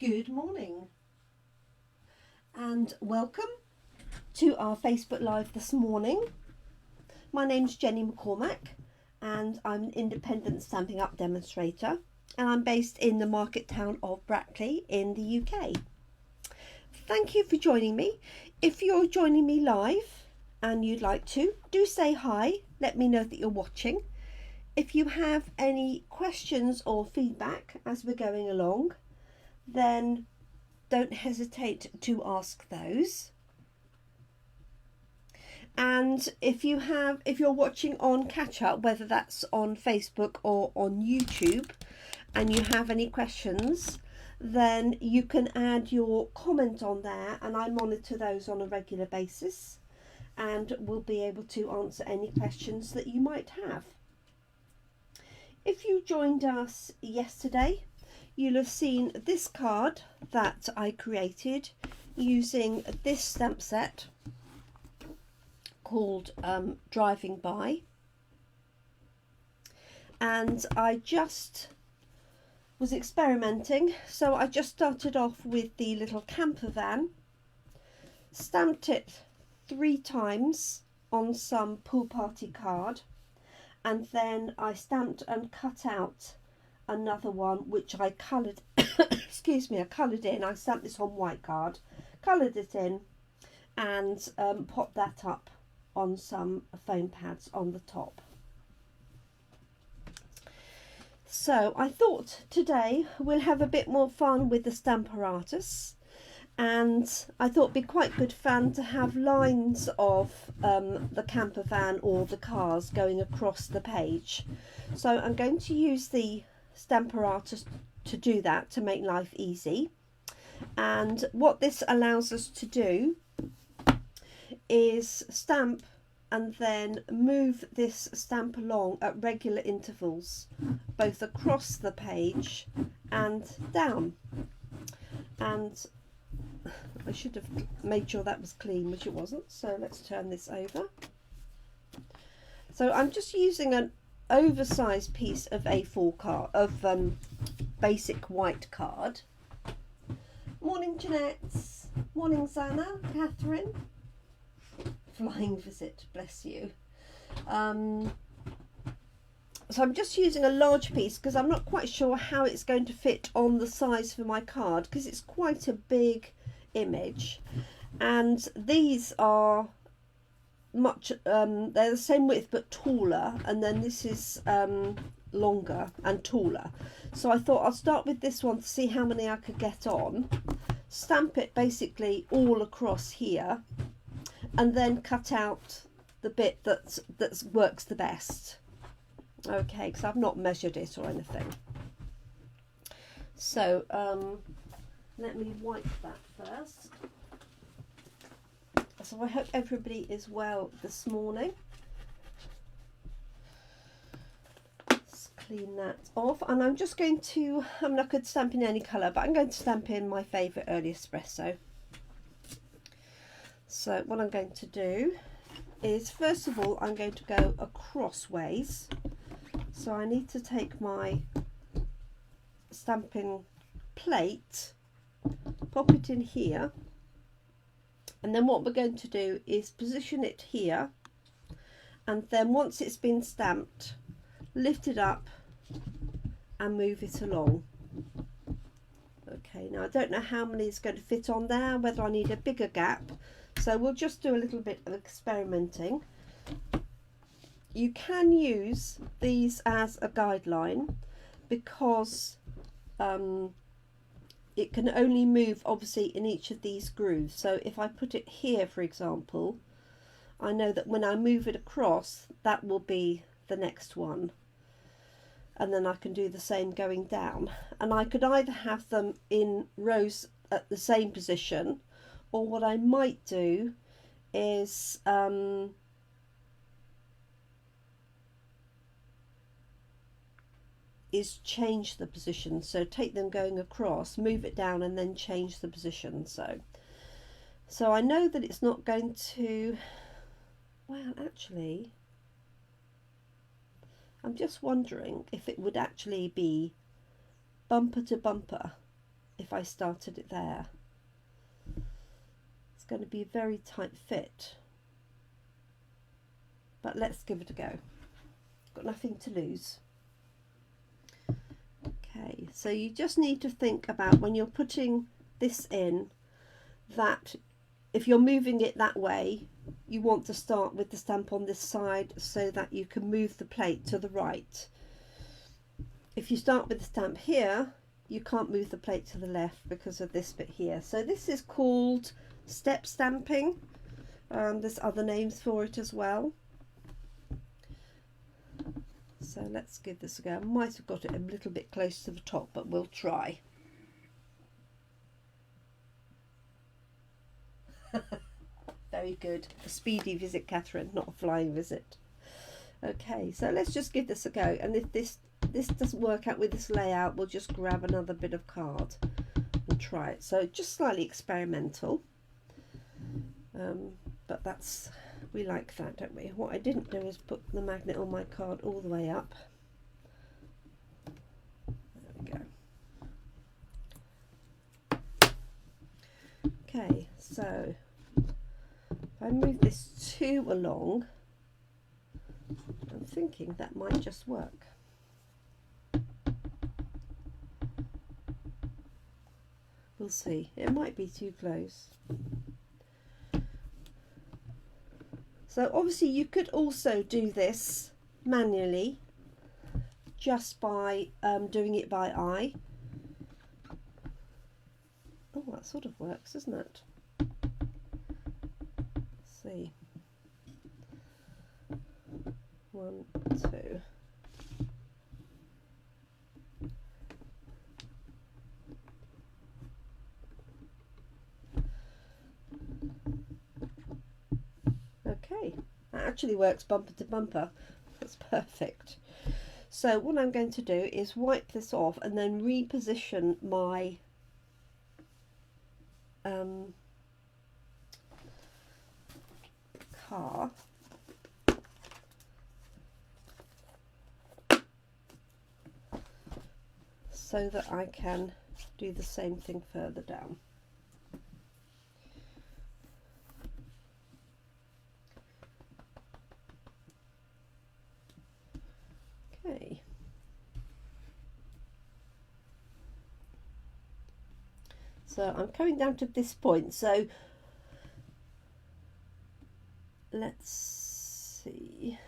Good morning and welcome to our Facebook Live this morning. My name's Jenny McCormack and I'm an independent Stampin' Up demonstrator, and I'm based in the market town of Brackley in the UK. Thank you for joining me. If you're joining me live and you'd like to, do say hi, let me know that you're watching. If you have any questions or feedback as we're going along, then don't hesitate to ask those. And if you're watching on catch up, whether that's on Facebook or on YouTube, and you have any questions, then you can add your comment on there, and I monitor those on a regular basis and will be able to answer any questions that you might have. If you joined us yesterday, you'll have seen this card that I created using this stamp set called Driving By, and I just was experimenting, so I just started off with the little camper van, stamped it 3 times on some pool party card, and then I stamped and cut out another one which I coloured excuse me, I coloured in. I stamped this on white card, coloured it in, and popped that up on some foam pads on the top. So I thought today we'll have a bit more fun with the Stamparatus, and I thought it'd be quite good fun to have lines of the camper van or the cars going across the page. So I'm going to use the Stamparatus to do that, to make life easy. And what this allows us to do is stamp and then move this stamp along at regular intervals, both across the page and down. And I should have made sure that was clean, which it wasn't, so let's turn this over. So I'm just using an oversized piece of A4 card, of basic white card. Morning Jeanette, morning Zana, Catherine, flying visit, bless you. So I'm just using a large piece because I'm not quite sure how it's going to fit on the size for my card, because it's quite a big image, and these are much they're the same width but taller, and then this is longer and taller. So I thought I'll start with this one to see how many I could get on, stamp it basically all across here, and then cut out the bit that works the best. Okay, because I've not measured it or anything. So let me wipe that first. So I hope everybody is well this morning. Let's clean that off, and I'm just going to, I'm not going to stamp in any colour, but I'm going to stamp in my favourite early espresso. So what I'm going to do is, first of all, I'm going to go acrossways. So I need to take my stamping plate, pop it in here, and then what we're going to do is position it here, and then once it's been stamped, lift it up and move it along. Okay, now I don't know how many is going to fit on there, whether I need a bigger gap, so we'll just do a little bit of experimenting. You can use these as a guideline because it can only move obviously in each of these grooves. So if I put it here, for example, I know that when I move it across, that will be the next one, and then I can do the same going down. And I could either have them in rows at the same position, or what I might do is change the position. So take them going across, move it down, and then change the position. So I know that it's not going to, well, actually I'm just wondering if it would actually be bumper to bumper if I started it there. It's going to be a very tight fit, but let's give it a go. Got nothing to lose. Okay, so you just need to think about when you're putting this in that if you're moving it that way, you want to start with the stamp on this side so that you can move the plate to the right. If you start with the stamp here, you can't move the plate to the left because of this bit here. So this is called step stamping. There's other names for it as well. So let's give this a go. I might have got it a little bit close to the top, but we'll try. Very good. A speedy visit, Catherine, not a flying visit. Okay, so let's just give this a go. And if this doesn't work out with this layout, we'll just grab another bit of card and try it. So just slightly experimental. But we like that, don't we? What I didn't do is put the magnet on my card all the way up. There we go. Okay, so if I move this 2 along, I'm thinking that might just work. We'll see. It might be too close. So obviously you could also do this manually just by doing it by eye. Oh, that sort of works, doesn't it? Let's see. 1, 2. Okay, that actually works bumper to bumper. That's perfect. So what I'm going to do is wipe this off and then reposition my car so that I can do the same thing further down. Okay. So I'm coming down to this point, so let's see.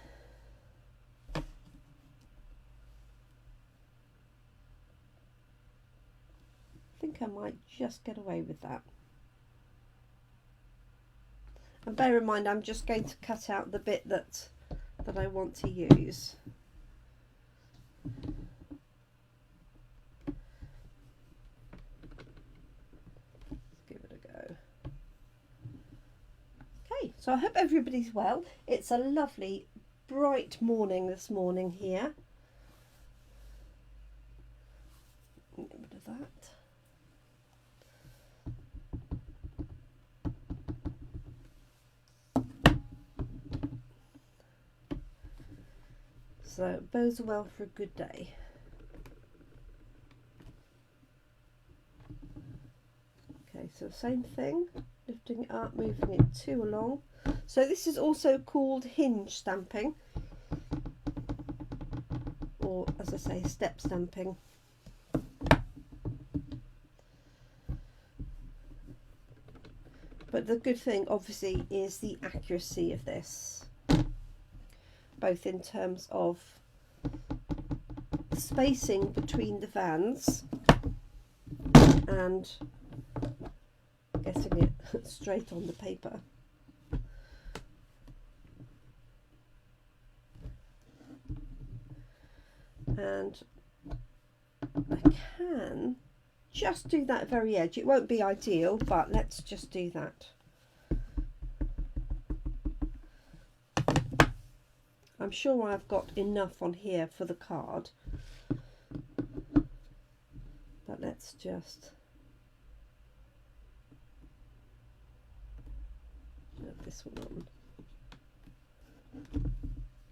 I think I might just get away with that. And bear in mind, I'm just going to cut out the bit that I want to use. So I hope everybody's well. It's a lovely bright morning this morning here. Get rid of that. So it bodes well for a good day. Okay, so same thing, lifting it up, moving it 2 along. So this is also called hinge stamping, or as I say, step stamping. But the good thing obviously is the accuracy of this, both in terms of the spacing between the vans and getting it straight on the paper. And I can just do that very edge. It won't be ideal, but let's just do that. I'm sure I've got enough on here for the card, but let's just put this one on.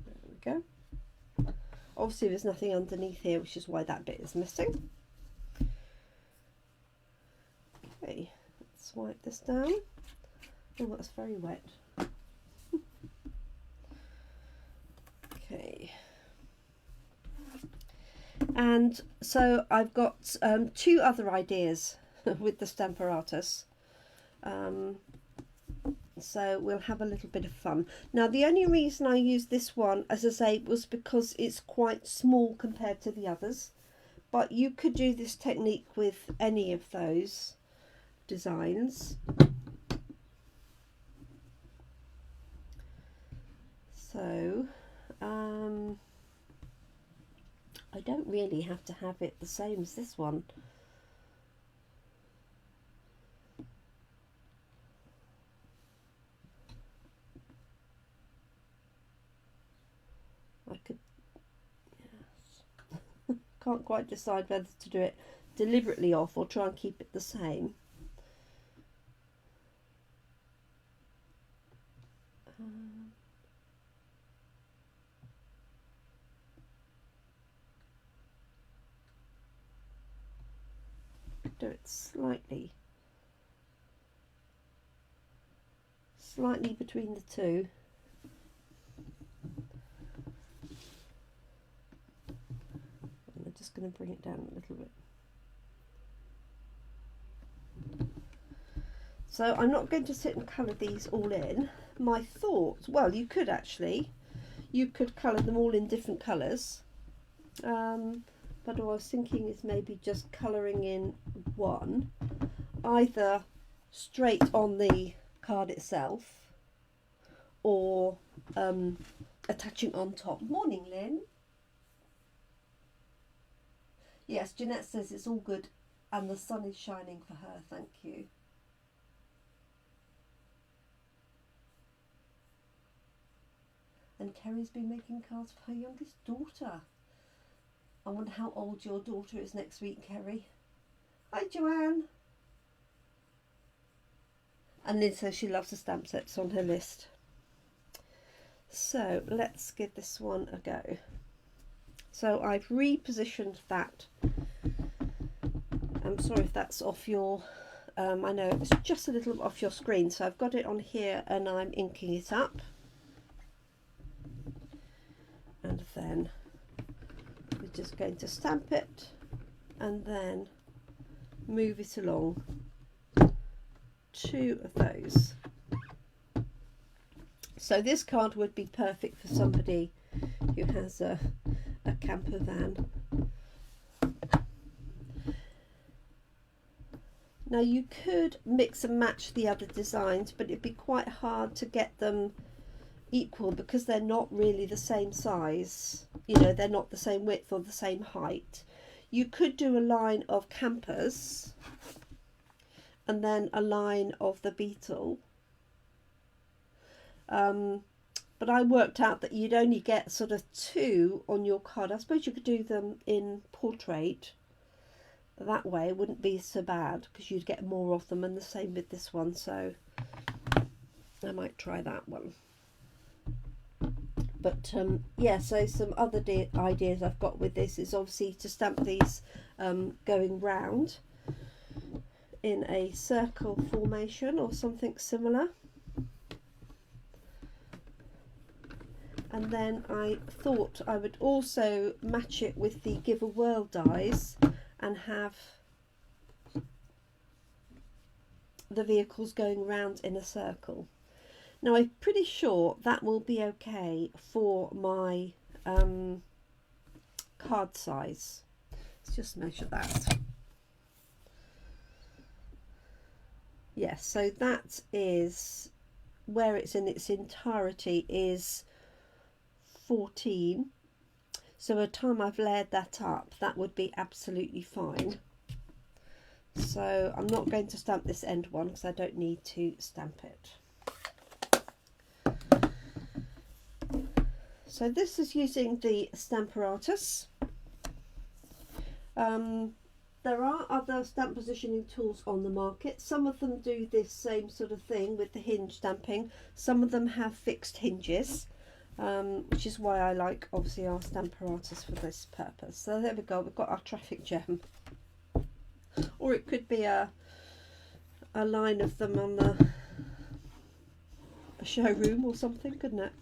There we go. Obviously there's nothing underneath here, which is why that bit is missing. wipe this down. Oh, that's very wet. Okay. And so I've got two other ideas with the Stamparatus. So we'll have a little bit of fun. Now, the only reason I used this one, as I say, was because it's quite small compared to the others. But you could do this technique with any of those designs. So, I don't really have to have it the same as this one. I could, yes. Can't quite decide whether to do it deliberately off or try and keep it the same. Do it slightly between the two. And I'm just going to bring it down a little bit. So I'm not going to sit and colour these all in. My thoughts, well, you could colour them all in different colours. But what I was thinking is maybe just colouring in one, either straight on the card itself or attaching on top. Morning, Lynn. Yes, Jeanette says it's all good and the sun is shining for her. Thank you. And Kerry's been making cards for her youngest daughter. I wonder how old your daughter is next week, Kerry. Hi, Joanne. And Lynn says she loves the stamp sets on her list. So let's give this one a go. So I've repositioned that. I'm sorry if that's off your, I know it's just a little off your screen. So I've got it on here and I'm inking it up. And then we're just going to stamp it and then move it along. Two of those. So this card would be perfect for somebody who has a camper van. Now you could mix and match the other designs, but it'd be quite hard to get them equal because they're not really the same size. You know, they're not the same width or the same height. You could do a line of campers and then a line of the beetle. But I worked out that you'd only get sort of two on your card. I suppose you could do them in portrait. That way it wouldn't be so bad because you'd get more of them, and the same with this one. So I might try that one. But yeah, so some other ideas I've got with this is obviously to stamp these going round in a circle formation or something similar. And then I thought I would also match it with the Give a Whirl dies and have the vehicles going round in a circle. Now I'm pretty sure that will be okay for my card size. Let's just measure that. Yes, so that is where it's in its entirety is 14. So by the time I've layered that up, that would be absolutely fine. So I'm not going to stamp this end one because I don't need to stamp it. So this is using the Stamparatus. There are other stamp positioning tools on the market. Some of them do this same sort of thing with the hinge stamping. Some of them have fixed hinges, which is why I like obviously our Stamparatus for this purpose. So there we go, we've got our traffic jam. Or it could be a a line of them on a showroom or something, couldn't it?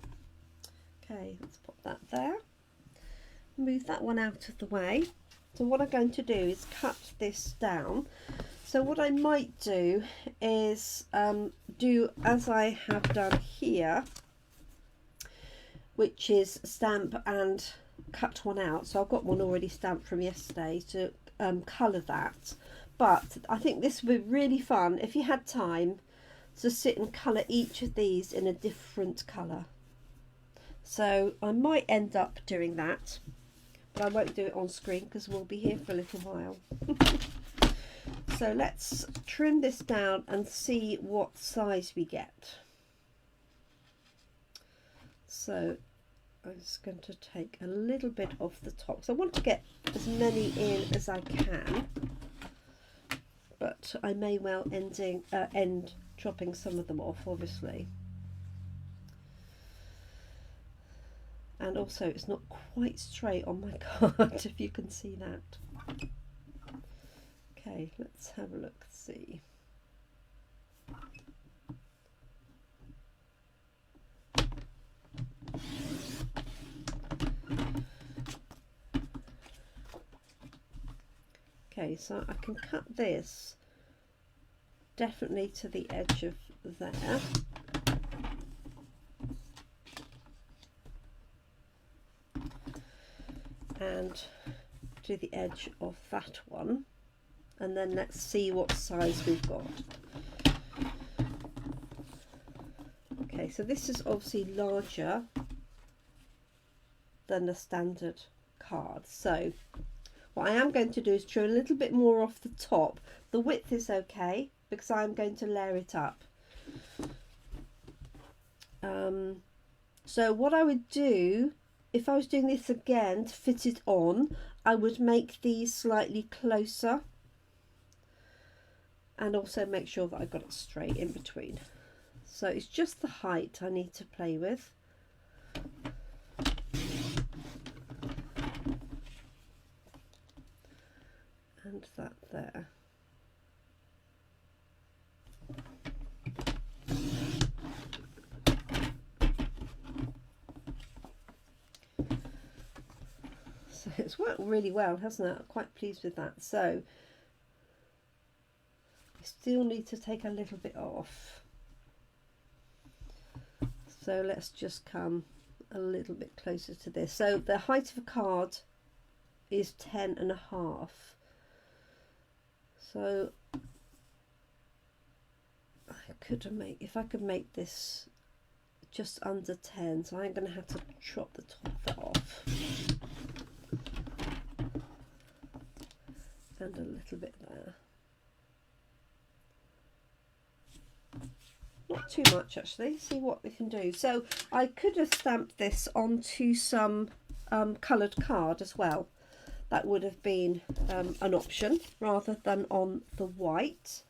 Okay, let's pop that there. Move that one out of the way. So what I'm going to do is cut this down. So what I might do is do as I have done here, which is stamp and cut one out. So I've got one already stamped from yesterday to colour that. But I think this would be really fun if you had time to sit and colour each of these in a different colour. So I might end up doing that, but I won't do it on screen because we'll be here for a little while. So let's trim this down and see what size we get. So I'm just going to take a little bit off the top. So I want to get as many in as I can, but I may well end chopping some of them off, obviously. And also it's not quite straight on my card, if you can see that. Okay, let's have a look, see. Okay, so I can cut this definitely to the edge of there. And to the edge of that one, and then let's see what size we've got. Okay, so this is obviously larger than the standard card, so what I am going to do is trim a little bit more off the top. The width is okay because I'm going to layer it up. So what I would do, if I was doing this again to fit it on, I would make these slightly closer and also make sure that I got it straight in between. So it's just the height I need to play with. And that there. So it's worked really well, hasn't it? I'm quite pleased with that. So I still need to take a little bit off. So let's just come a little bit closer to this. So the height of a card is 10.5. So I could make, if I could make this just under 10, so I'm going to have to chop the top of it off. And a little bit there. Not too much actually, see what we can do. So I could have stamped this onto some coloured card as well. That would have been an option rather than on the white.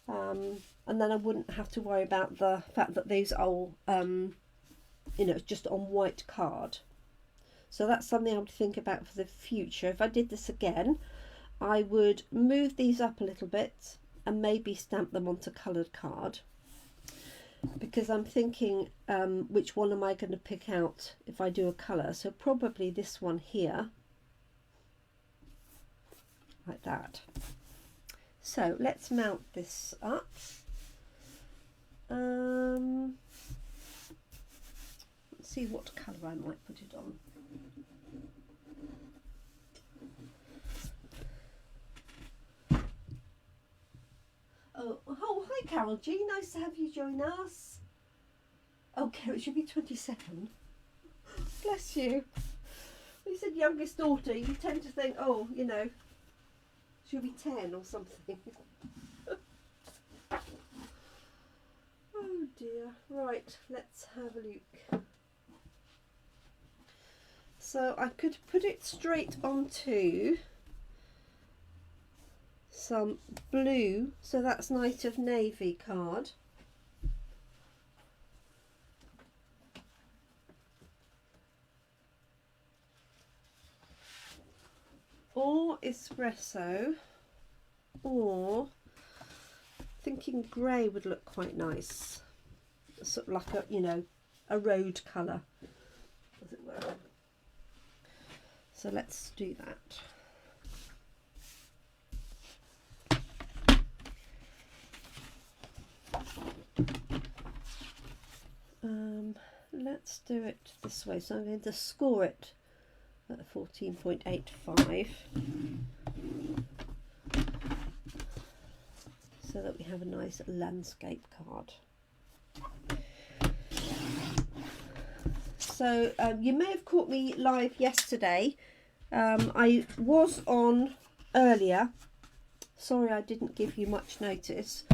And then I wouldn't have to worry about the fact that these are all, you know, just on white card. So that's something I would think about for the future. If I did this again, I would move these up a little bit and maybe stamp them onto coloured card. Because I'm thinking which one am I going to pick out if I do a colour. So probably this one here. Like that. So let's mount this up. Let's see what colour I might put it on. Oh, hi Carol G, nice to have you join us. Oh, Carol, it should be 27. Bless you. When you said youngest daughter, you tend to think, oh, you know, she'll be 10 or something. Oh dear. Right, let's have a look. So I could put it straight onto some blue, so that's Night of Navy card. Or espresso, or thinking grey would look quite nice, sort of like a, you know, a road colour, as it were. So let's do that. Let's do it this way. So I'm going to score it at 14.85 so that we have a nice landscape card. So you may have caught me live yesterday. I was on earlier. Sorry I didn't give you much notice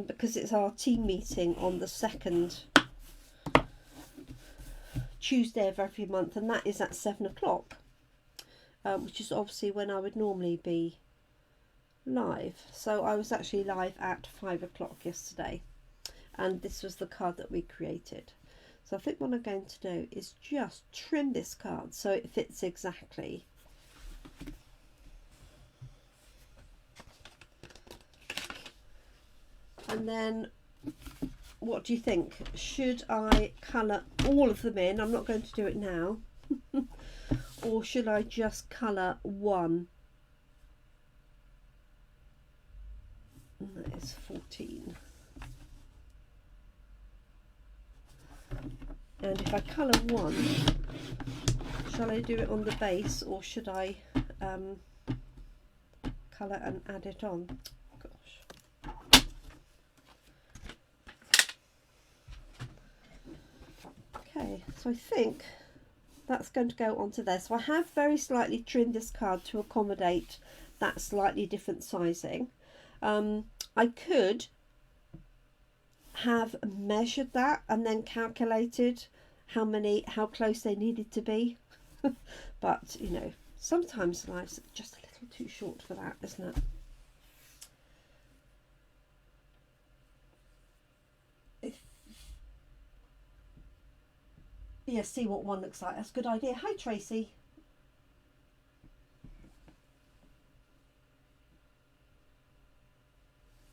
because it's our team meeting on the second Tuesday of every month, and that is at 7 o'clock, which is obviously when I would normally be live. So I was actually live at 5 o'clock yesterday, and this was the card that we created. So I think what I'm going to do is just trim this card so it fits exactly. And then what do you think? Should I colour all of them in? I'm not going to do it now. Or should I just colour one? And that is 14. And if I colour one, shall I do it on the base or should I colour and add it on? Gosh. Okay, so I think that's going to go onto there. So I have very slightly trimmed this card to accommodate that slightly different sizing. I could have measured that and then calculated how close they needed to be. But you know, sometimes life's just a little too short for that, isn't it? Yeah, see what one looks like. That's a good idea. Hi Tracy.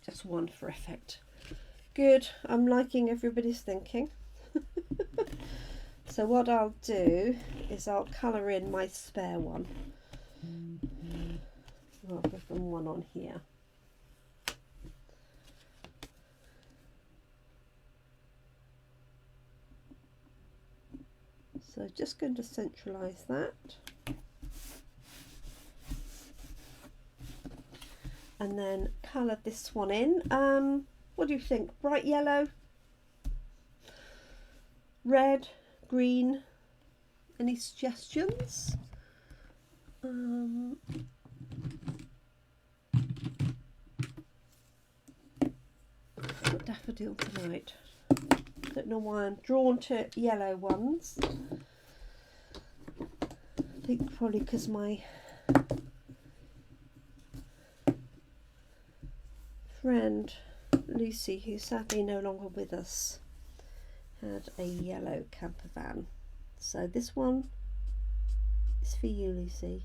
Just one for effect. Good, I'm liking everybody's thinking. So what I'll do is I'll colour in my spare one rather than one on here. So just going to centralise that. And then colour this one in. What do you think? Bright yellow? Red? Green? Any suggestions? Daffodil Delight. Don't know why I'm drawn to yellow ones. I think probably because my friend Lucy, who's sadly no longer with us, had a yellow camper van. So this one is for you, Lucy.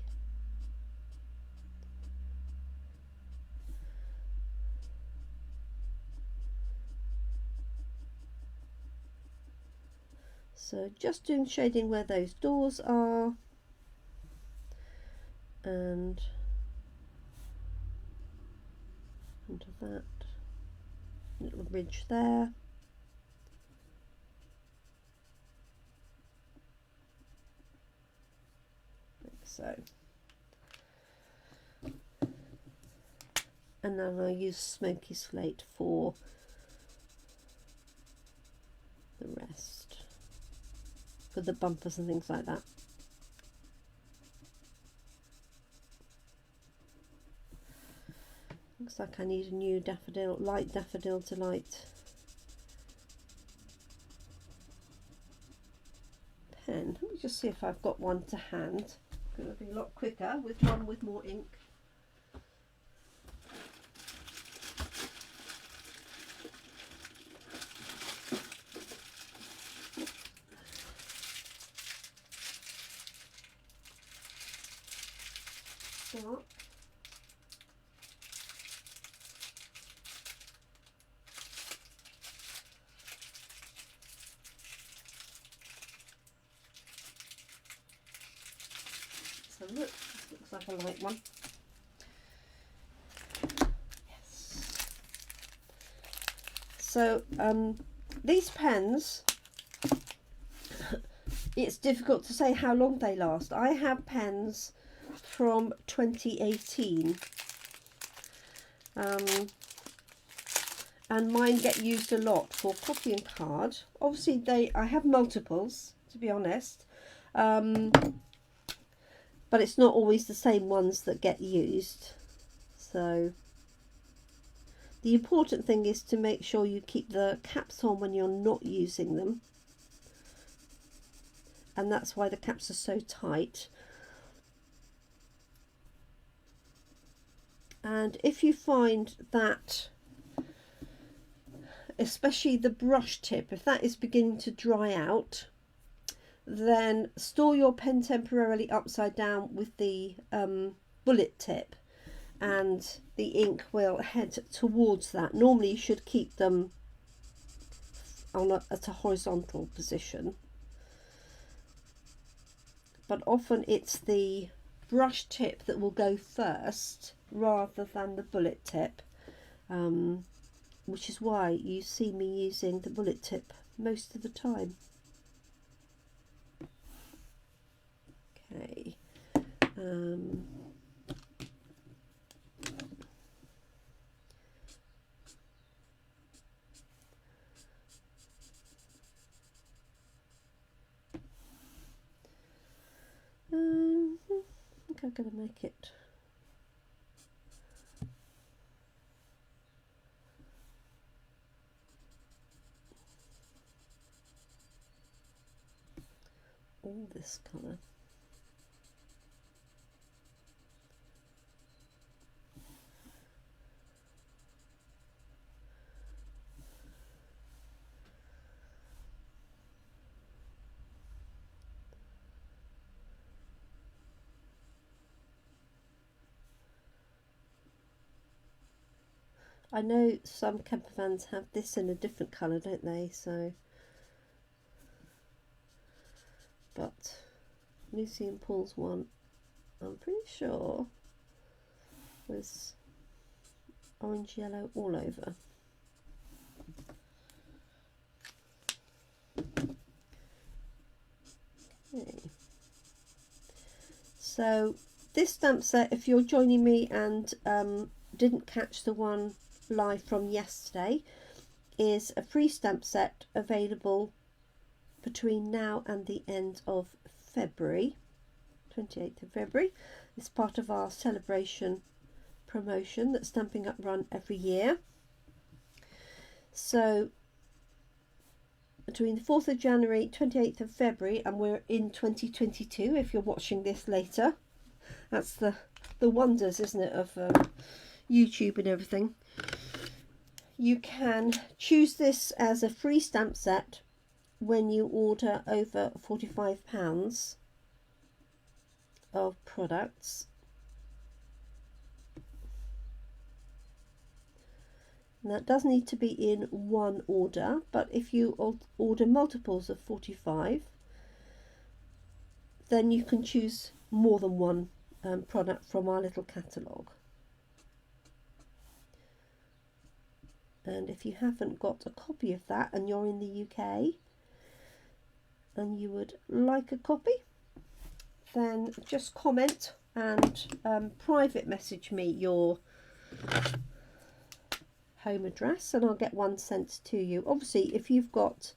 So just doing shading where those doors are, and under that little ridge there. Like so. And then I'll use Smoky Slate for the rest, for the bumpers and things like that. Looks like I need a new light Daffodil Delight pen. Let me just see if I've got one to hand. It's going to be a lot quicker with one with more ink. Start. have a look. This looks like a light one. Yes. So these pens, it's difficult to say how long they last. I have pens from 2018. And mine get used a lot for copy and card. Obviously I have multiples, to be honest, but it's not always the same ones that get used. So the important thing is to make sure you keep the caps on when you're not using them, and that's why the caps are so tight. And if you find that, especially the brush tip, if that is beginning to dry out, then store your pen temporarily upside down with the bullet tip, and the ink will head towards that. Normally you should keep them at a horizontal position, but often it's the brush tip that will go first rather than the bullet tip, which is why you see me using the bullet tip most of the time. Okay. I think I'm going to make it all this colour. I know some camper vans have this in a different colour, don't they? So, but Lucy and Paul's one, I'm pretty sure, was orange yellow all over. Okay. So this stamp set, if you're joining me and didn't catch the one live from yesterday, is a free stamp set available between now and the end of February, 28th of February. It's part of our Sale-a-Bration promotion that Stampin' Up run every year. So between the 4th of January, 28th of February, and we're in 2022 if you're watching this later. That's the wonders, isn't it, of YouTube and everything. You can choose this as a free stamp set when you order over £45 of products. And that does need to be in one order, but if you order multiples of 45, then you can choose more than one product from our little catalogue. And if you haven't got a copy of that and you're in the UK and you would like a copy, then just comment and private message me your home address and I'll get one sent to you. Obviously, if you've got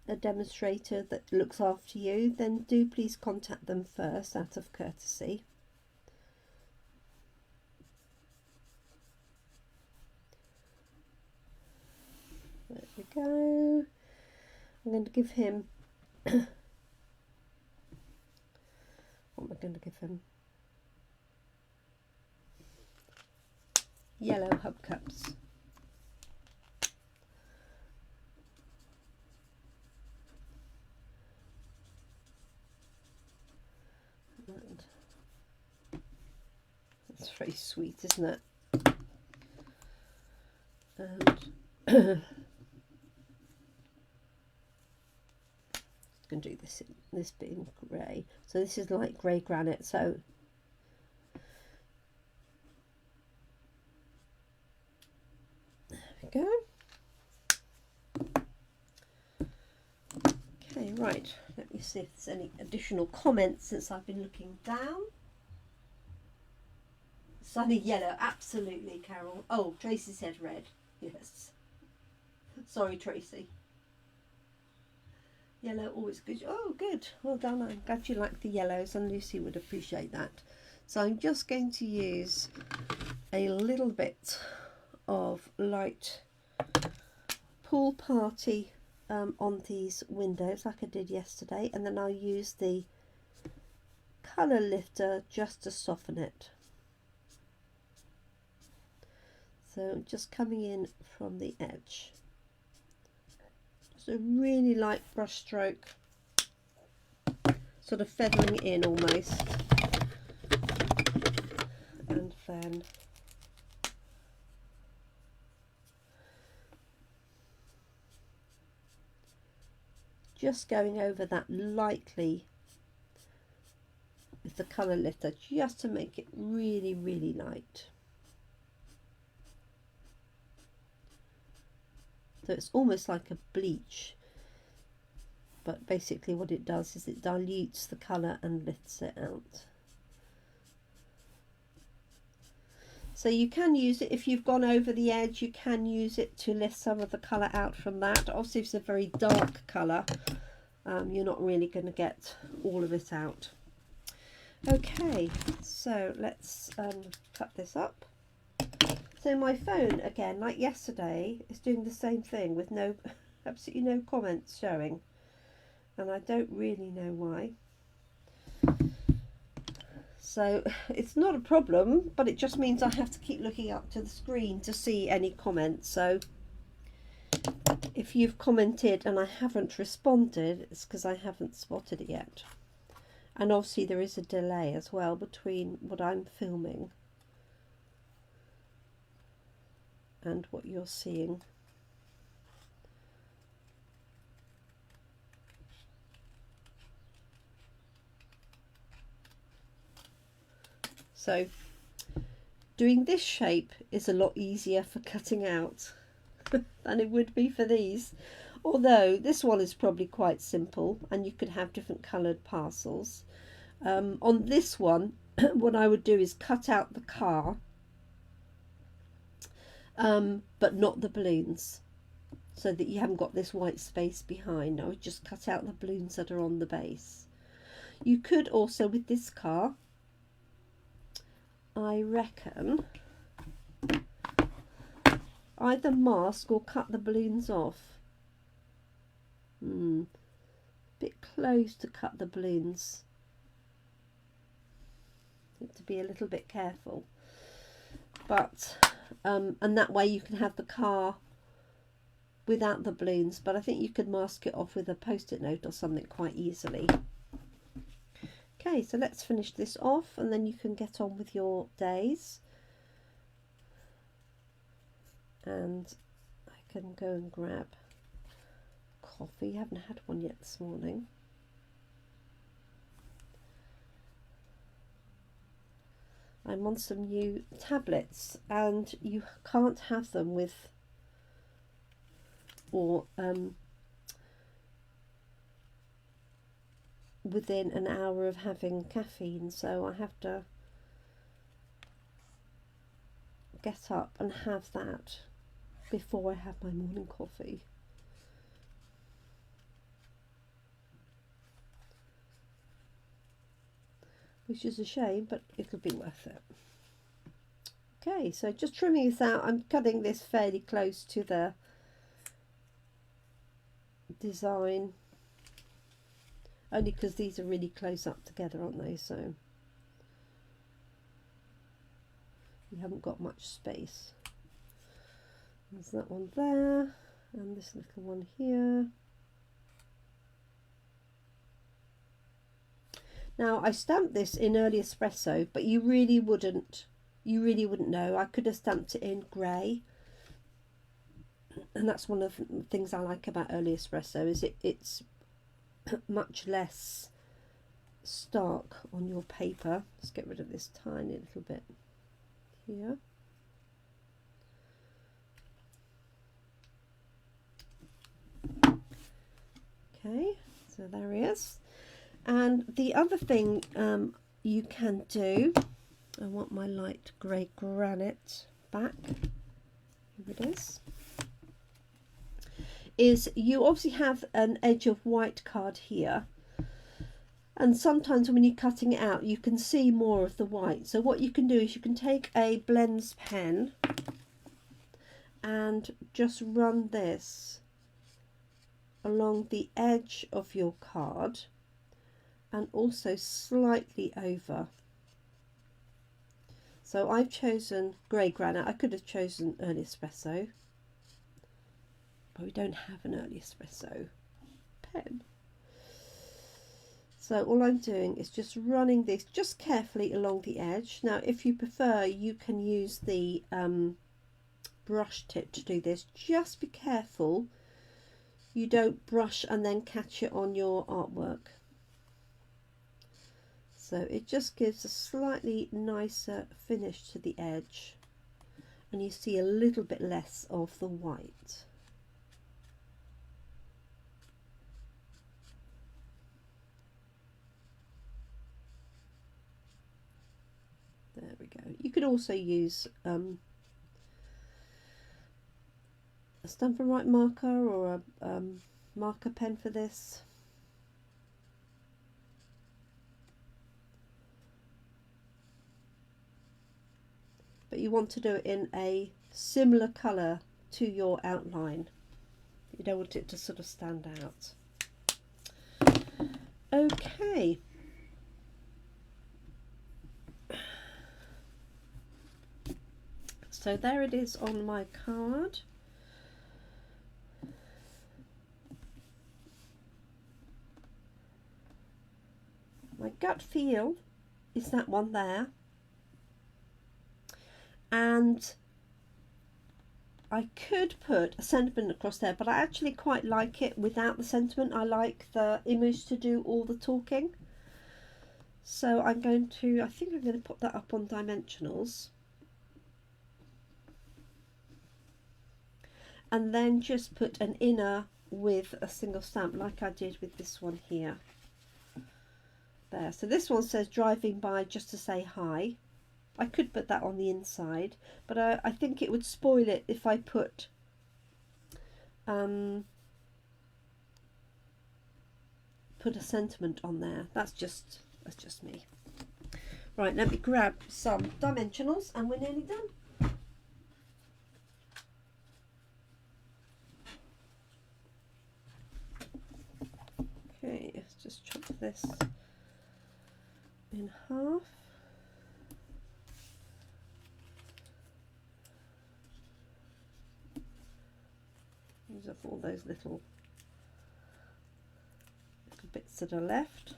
a demonstrator that looks after you, then do please contact them first out of courtesy. There we go. I'm going to give him what am I going to give him? Yellow hubcaps. And that's very sweet, isn't it? And going to do this bit in grey. So this is light grey granite. So there we go. Okay, right. Let me see if there's any additional comments since I've been looking down. Sunny yellow, absolutely, Carol. Oh, Tracy said red. Yes. Sorry, Tracy. Yellow always good. Oh, good. Well done. I'm glad you like the yellows, and Lucy would appreciate that. So I'm just going to use a little bit of light pool party on these windows like I did yesterday, and then I'll use the colour lifter just to soften it. So just coming in from the edge. Just a really light brush stroke, sort of feathering in almost. And then just going over that lightly with the colour lifter just to make it really, really light. So it's almost like a bleach, but basically what it does is it dilutes the colour and lifts it out. So you can use it if you've gone over the edge, you can use it to lift some of the colour out from that. Obviously if it's a very dark colour, you're not really going to get all of it out. Okay, so let's cut this up. So my phone, again, like yesterday, is doing the same thing with absolutely no comments showing. And I don't really know why. So it's not a problem, but it just means I have to keep looking up to the screen to see any comments. So if you've commented and I haven't responded, it's because I haven't spotted it yet. And obviously there is a delay as well between what I'm filming and what you're seeing. So doing this shape is a lot easier for cutting out than it would be for these, although this one is probably quite simple and you could have different coloured parcels. On this one what I would do is cut out the car, but not the balloons, so that you haven't got this white space behind. I would just cut out the balloons that are on the base. You could also, with this car, I reckon, either mask or cut the balloons off. Bit close to cut the balloons. Need to be a little bit careful. But and that way you can have the car without the balloons, but I think you could mask it off with a post-it note or something quite easily. Okay, so let's finish this off and then you can get on with your days. And I can go and grab coffee. I haven't had one yet this morning. I'm on some new tablets and you can't have them with within an hour of having caffeine, so I have to get up and have that before I have my morning coffee. Which is a shame, but it'll be worth it. Okay, so just trimming this out. I'm cutting this fairly close to the design, only because these are really close up together, aren't they? So you haven't got much space. There's that one there, and this little one here. Now I stamped this in early espresso, but you really wouldn't know. I could have stamped it in grey, and that's one of the things I like about early espresso, is it's much less stark on your paper. Let's get rid of this tiny little bit here. Okay, so there he is. And the other thing you can do, I want my light grey granite back, here it is you obviously have an edge of white card here, and sometimes when you're cutting it out you can see more of the white. So what you can do is you can take a blends pen and just run this along the edge of your card and also slightly over. So I've chosen grey granite. I could have chosen early espresso, but we don't have an early espresso pen. So all I'm doing is just running this just carefully along the edge. Now if you prefer you can use the brush tip to do this. Just be careful you don't brush and then catch it on your artwork. So it just gives a slightly nicer finish to the edge and you see a little bit less of the white. There we go. You could also use a Stampin' Up marker or a marker pen for this. But you want to do it in a similar colour to your outline. You don't want it to sort of stand out. Okay. So there it is on my card. My gut feel is that one there. And I could put a sentiment across there, but I actually quite like it without the sentiment. I like the image to do all the talking. So I think I'm going to put that up on dimensionals. And then just put an inner with a single stamp like I did with this one here. There. So this one says driving by just to say hi. I could put that on the inside, but I think it would spoil it if I put a sentiment on there. That's just me. Right, let me grab some dimensionals and we're nearly done. Okay, let's just chop this in half. Use up all those little bits that are left.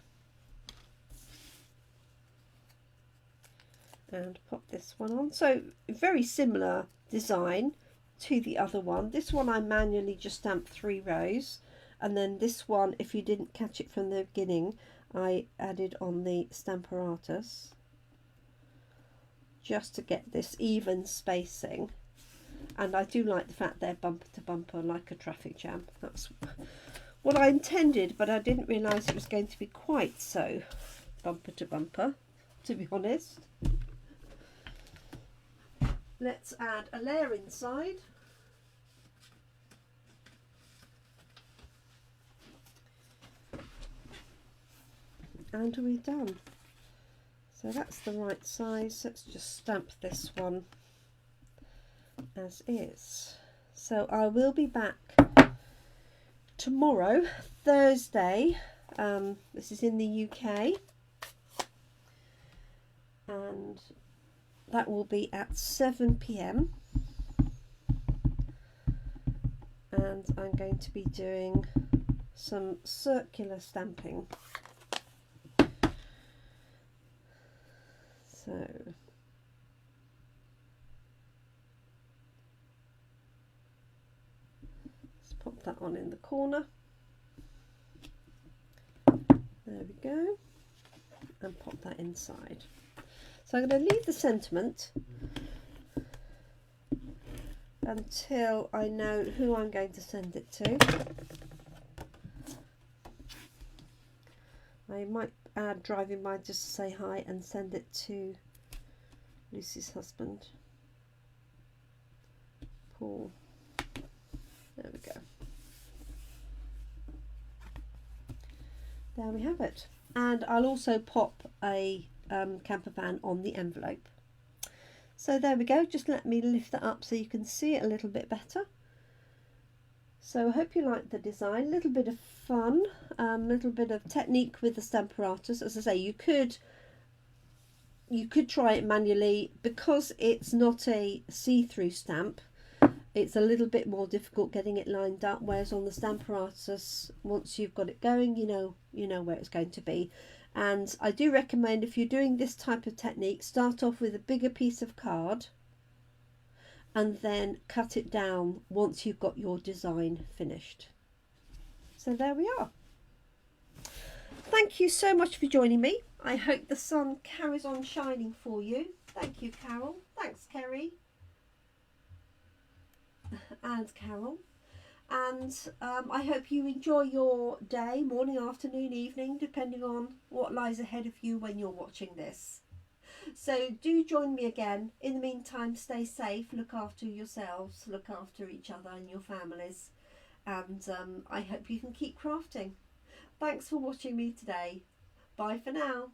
And pop this one on. So very similar design to the other one. This one I manually just stamped 3 rows, and then this one, if you didn't catch it from the beginning, I added on the Stamparatus just to get this even spacing. And I do like the fact they're bumper to bumper like a traffic jam. That's what I intended, but I didn't realise it was going to be quite so bumper to bumper, to be honest. Let's add a layer inside. And we're done. So that's the right size. Let's just stamp this one as is. So I will be back tomorrow, Thursday. This is in the UK, and that will be at 7 p.m. and I'm going to be doing some circular stamping. So let's pop that on in the corner. go, and pop that inside. So I'm going to leave the sentiment until I know who I'm going to send it to. I might add driving by just to say hi and send it to Lucy's husband, Paul. There we go. There we have it. And I'll also pop a camper van on the envelope. So there we go. Just let me lift that up so you can see it a little bit better. So I hope you like the design. A little bit of fun, a little bit of technique with the Stamparatus. As I say, you could try it manually. Because it's not a see-through stamp, it's a little bit more difficult getting it lined up, whereas on the Stamparatus, once you've got it going, you know where it's going to be. And I do recommend, if you're doing this type of technique, start off with a bigger piece of card and then cut it down once you've got your design finished. So there we are. Thank you so much for joining me. I hope the sun carries on shining for you. Thank you, Carol. Thanks, Kerry. And Carol. And I hope you enjoy your day, morning, afternoon, evening, depending on what lies ahead of you when you're watching this. So do join me again. In the meantime, stay safe, look after yourselves, look after each other and your families, and I hope you can keep crafting. Thanks for watching me today. Bye for now.